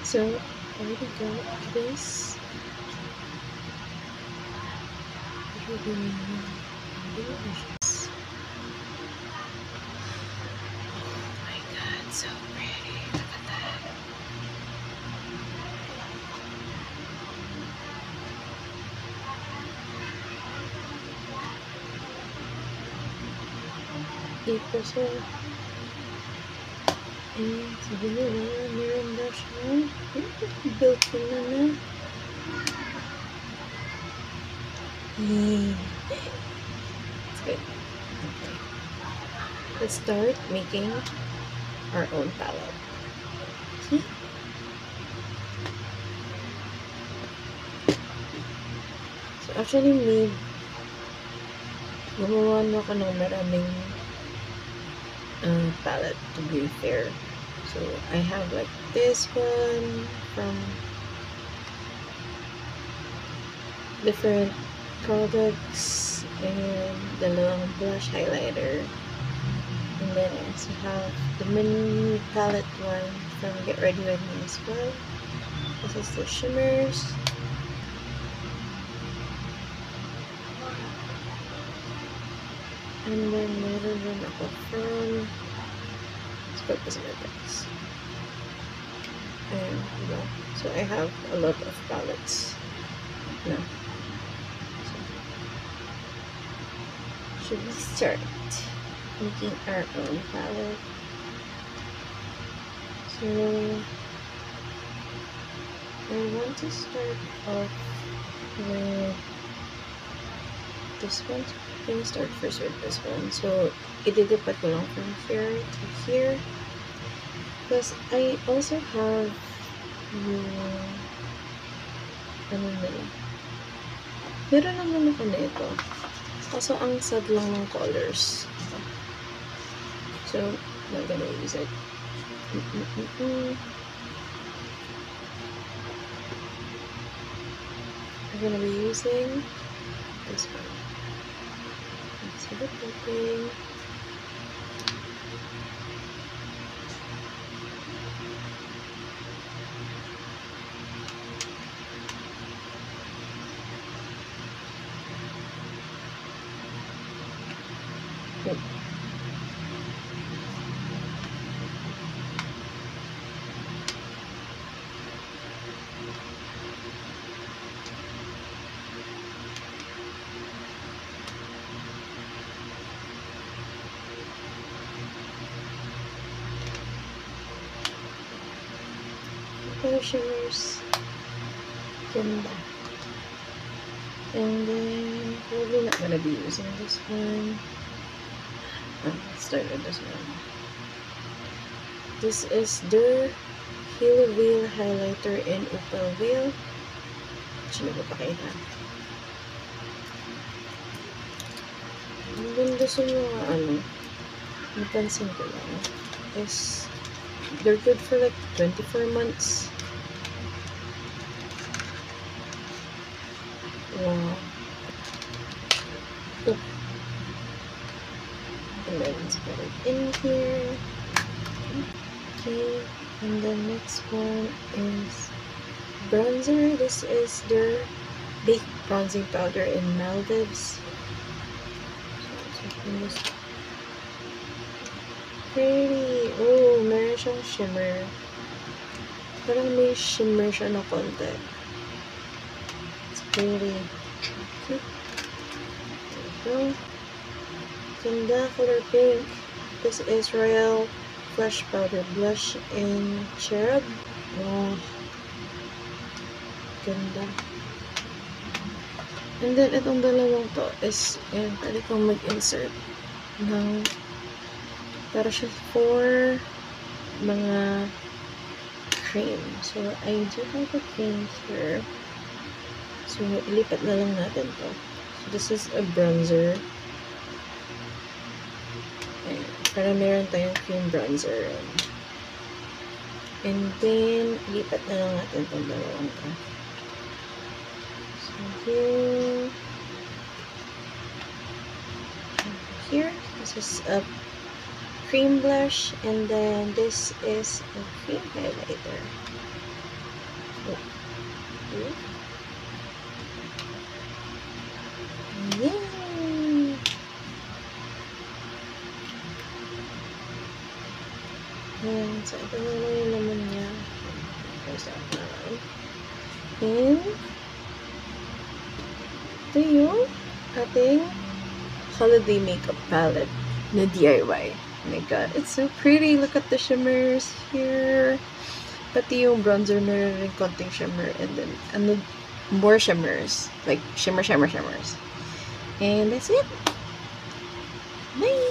So I already got this. Delicious. Oh my god, so pretty. Look at that. Ito siya. And sabi nila, meron daw siya. Built-in na. Yay. It's good. Okay. Let's start making our own palette. See? So actually gumawa na ako ng maraming palette to be fair. So I have like this one from different products and dalawang blush highlighter. And then I also have the mini palette one from Get Ready With Me as well. This is the shimmers. And then meron din ako from, let's focus on this. And so I have a lot of palettes now. So, should we start making our own palette? So I want to start off with this one. I'm gonna start first with this one. So idilipat ko lang from here to here. Plus I also have yung ano nila. Meron naman ako na ito. Kaso ang sad lang ng colors. So I'm gonna use it. I'm gonna be using this one. So the cooking. Color shimmers. Ganda. And then probably not gonna be using this one. Let's start with this one. This is the Halo Veil highlighter in Opal Veil. Actually, mapakita. Ang ganda sa mga napansin ko lang is they're good for like 24 months. Wow. Oh. And then let's put it in here. Okay. And the next one is bronzer. This is their Baked Bronzing Powder in Maldives. So, pretty. Oh, meron siyang shimmer. Parang may shimmer siya na konti. It's pretty. Okay. There we go. Ganda, color pink. This is Royal Flush Powder Blush in Cherub. Wow. Ganda. And then, itong dalawang to is, pwede kong mag-insert ng para siya for mga cream. So, I do have a cream here. So, ilipat na lang natin to. So, this is a bronzer. Ayan. Para meron tayong cream bronzer. And then, ilipat na lang natin itong dalawang to. So, here, this is a cream blush, and then this is a cream highlighter. Oh. Yay! Ayan, so ito na lang yung laman niya. There's that naman. And ito yung ating holiday makeup palette na DIY. Oh my god, it's so pretty. Look at the shimmers here. Pati yung bronzer, meron rin konting shimmer. And then, more shimmers. Like, shimmers. And that's it. Bye!